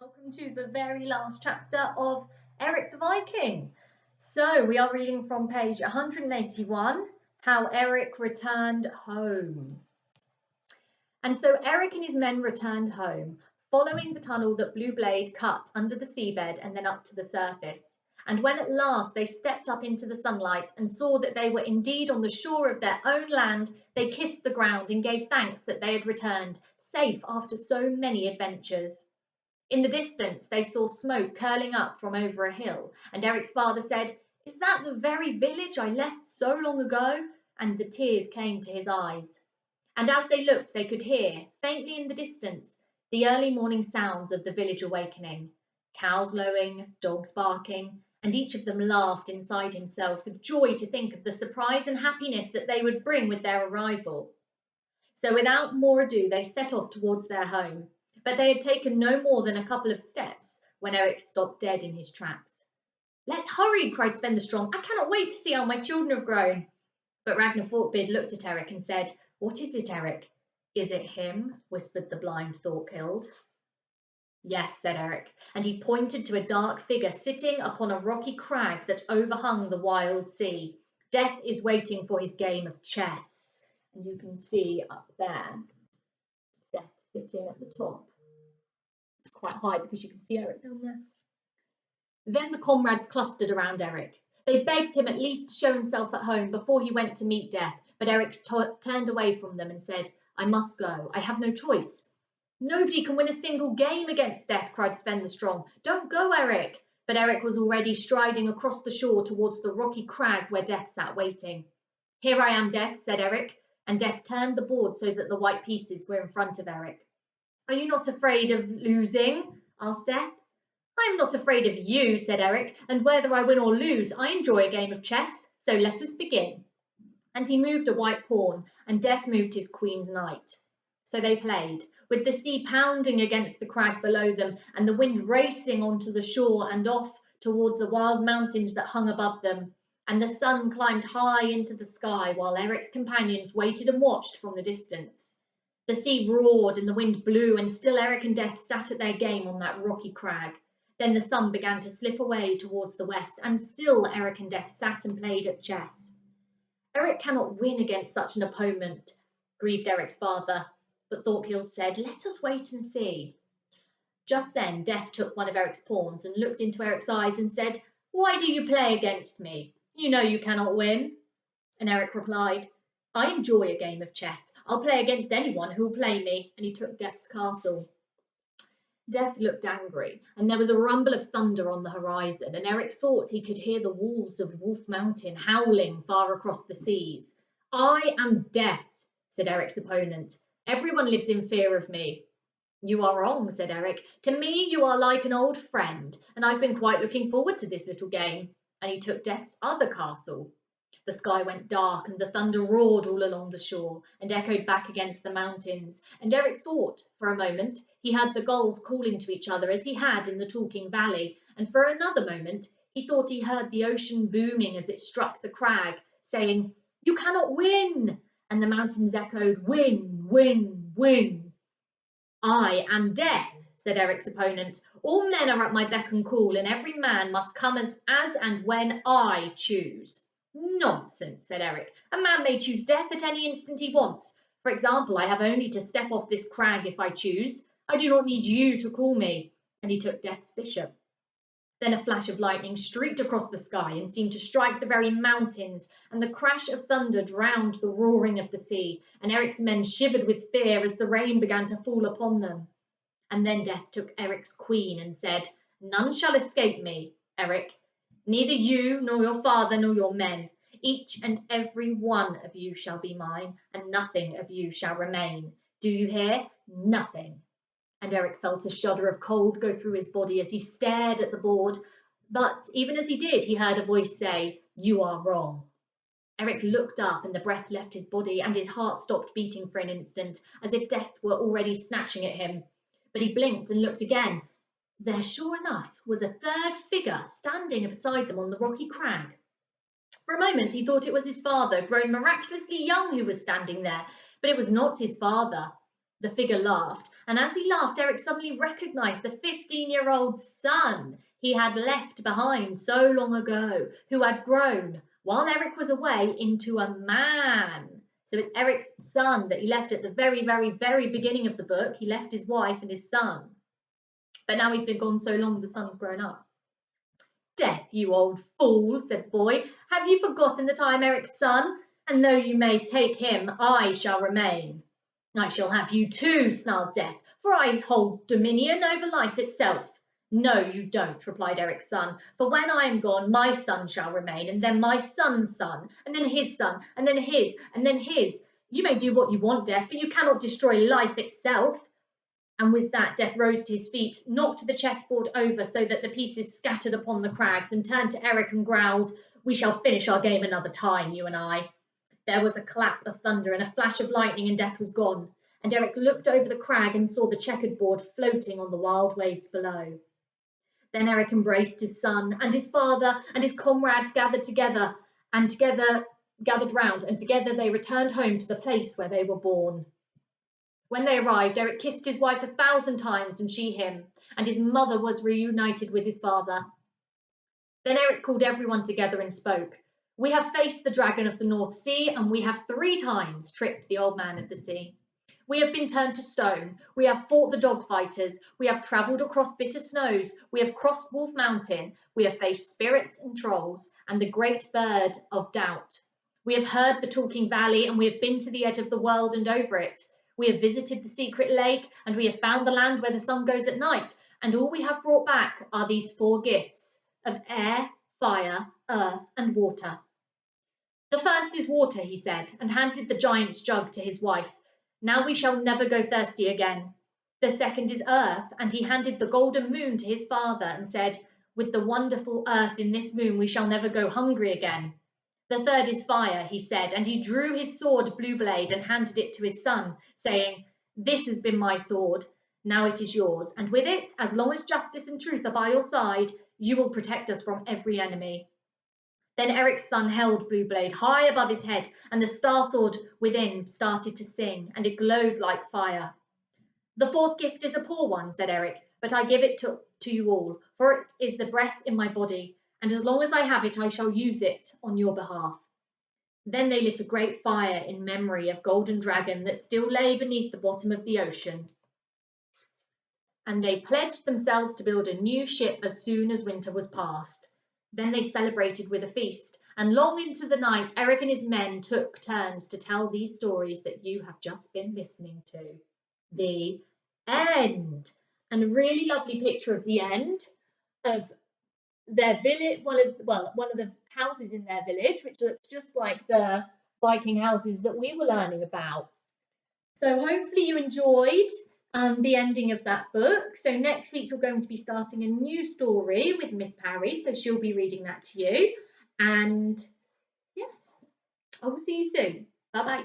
Welcome to the very last chapter of Erik the Viking. So we are reading from page 181, How Erik Returned Home. And so Erik and his men returned home, following the tunnel that Blue Blade cut under the seabed and then up to the surface. And when at last they stepped up into the sunlight and saw that they were indeed on the shore of their own land, they kissed the ground and gave thanks that they had returned, safe after so many adventures. In the distance they saw smoke curling up from over a hill, and Eric's father said, "Is that the very village I left so long ago?" And the tears came to his eyes. And as they looked they could hear, faintly in the distance, the early morning sounds of the village awakening. Cows lowing, dogs barking, and each of them laughed inside himself with joy to think of the surprise and happiness that they would bring with their arrival. So without more ado they set off towards their home. But they had taken no more than a couple of steps when Erik stopped dead in his tracks. "Let's hurry," cried Sven the Strong. "I cannot wait to see how my children have grown." But Ragnar Forkbeard looked at Erik and said, "What is it, Erik?" "Is it him?" whispered the blind Thorkild. "Yes," said Erik, and he pointed to a dark figure sitting upon a rocky crag that overhung the wild sea. "Death is waiting for his game of chess." And you can see up there, Death sitting at the top. Quite high because you can see Erik down there. Then the comrades clustered around Erik. They begged him at least to show himself at home before he went to meet death, but Erik turned away from them and said, "I must go. I have no choice." "Nobody can win a single game against death," cried Sven the Strong. "Don't go, Erik." But Erik was already striding across the shore towards the rocky crag where Death sat waiting. "Here I am, Death," said Erik, and Death turned the board so that the white pieces were in front of Erik. "Are you not afraid of losing?" asked Death. "I am not afraid of you," said Erik, "and whether I win or lose, I enjoy a game of chess, so let us begin." And he moved a white pawn, and Death moved his queen's knight. So they played, with the sea pounding against the crag below them, and the wind racing onto the shore and off towards the wild mountains that hung above them. And the sun climbed high into the sky, while Erik's companions waited and watched from the distance. The sea roared and the wind blew, and still Erik and Death sat at their game on that rocky crag. Then the sun began to slip away towards the west, and still Erik and Death sat and played at chess. "Erik cannot win against such an opponent," grieved Erik's father, but Thorkild said, "Let us wait and see." Just then Death took one of Erik's pawns and looked into Erik's eyes and said, "Why do you play against me? You know you cannot win." And Erik replied, "I enjoy a game of chess. I'll play against anyone who will play me." And he took Death's castle. Death looked angry, and there was a rumble of thunder on the horizon, and Erik thought he could hear the wolves of Wolf Mountain howling far across the seas. "I am Death," said Erik's opponent. "Everyone lives in fear of me." "You are wrong," said Erik. "To me you are like an old friend, and I've been quite looking forward to this little game." And he took Death's other castle. The sky went dark, and the thunder roared all along the shore, and echoed back against the mountains, and Erik thought, for a moment, he heard the gulls calling to each other as he had in the Talking Valley, and for another moment he thought he heard the ocean booming as it struck the crag, saying, "You cannot win!" And the mountains echoed, "Win, win, win." "I am Death," said Erik's opponent. "All men are at my beck and call, and every man must come as and when I choose." "Nonsense," said Erik. "A man may choose death at any instant he wants. For example, I have only to step off this crag if I choose. I do not need you to call me." And he took Death's bishop. Then a flash of lightning streaked across the sky and seemed to strike the very mountains, and the crash of thunder drowned the roaring of the sea, and Erik's men shivered with fear as the rain began to fall upon them. And then Death took Erik's queen and said, "None shall escape me, Erik. Neither you, nor your father, nor your men. Each and every one of you shall be mine, and nothing of you shall remain. Do you hear? Nothing." And Erik felt a shudder of cold go through his body as he stared at the board. But even as he did, he heard a voice say, "You are wrong." Erik looked up, and the breath left his body, and his heart stopped beating for an instant, as if Death were already snatching at him. But he blinked and looked again. There, sure enough, was a third figure standing beside them on the rocky crag. For a moment he thought it was his father, grown miraculously young, who was standing there, but it was not his father. The figure laughed, and as he laughed, Eric suddenly recognised the 15-year-old son he had left behind so long ago, who had grown, while Eric was away, into a man. So it's Eric's son that he left at the very, very, very beginning of the book. He left his wife and his son. But now he's been gone so long, the son's grown up. "Death, you old fool," said the boy. "Have you forgotten that I am Eric's son? And though you may take him, I shall remain." "I shall have you too," snarled Death, "for I hold dominion over life itself." "No, you don't," replied Eric's son, "for when I am gone, my son shall remain, and then my son's son, and then his son, and then his, and then his. You may do what you want, Death, but you cannot destroy life itself." And with that, Death rose to his feet, knocked the chessboard over so that the pieces scattered upon the crags, and turned to Eric and growled, "We shall finish our game another time, you and I." There was a clap of thunder and a flash of lightning, and Death was gone. And Eric looked over the crag and saw the checkered board floating on the wild waves below. Then Eric embraced his son and his father, and his comrades gathered round, and together they returned home to the place where they were born. When they arrived, Eric kissed his wife 1,000 times, and she him, and his mother was reunited with his father. Then Eric called everyone together and spoke. "We have faced the dragon of the North Sea, and we have 3 times tripped the old man of the sea. We have been turned to stone, we have fought the dog fighters, we have travelled across bitter snows, we have crossed Wolf Mountain, we have faced spirits and trolls, and the great bird of doubt. We have heard the talking valley, and we have been to the edge of the world and over it. We have visited the secret lake, and we have found the land where the sun goes at night, and all we have brought back are these 4 gifts of air, fire, earth, and water." "The first is water," he said, and handed the giant's jug to his wife. "Now we shall never go thirsty again." "The second is earth," and he handed the golden moon to his father and said, "With the wonderful earth in this moon we shall never go hungry again." "The third is fire," he said, and he drew his sword Blue Blade and handed it to his son, saying, "This has been my sword, now it is yours, and with it, as long as justice and truth are by your side, you will protect us from every enemy." Then Eric's son held Blue Blade high above his head, and the star sword within started to sing, and it glowed like fire. "The 4th gift is a poor one," said Eric, "but I give it to you all, for it is the breath in my body, and as long as I have it, I shall use it on your behalf." Then they lit a great fire in memory of Golden Dragon that still lay beneath the bottom of the ocean. And they pledged themselves to build a new ship as soon as winter was past. Then they celebrated with a feast, and long into the night, Eric and his men took turns to tell these stories that you have just been listening to. The end. And a really lovely picture of the end of their village, one of the houses in their village, which looks just like the Viking houses that we were learning about. So hopefully you enjoyed the ending of that book. So next week you're going to be starting a new story with Miss Parry, so she'll be reading that to you. And yes, I will see you soon. Bye bye.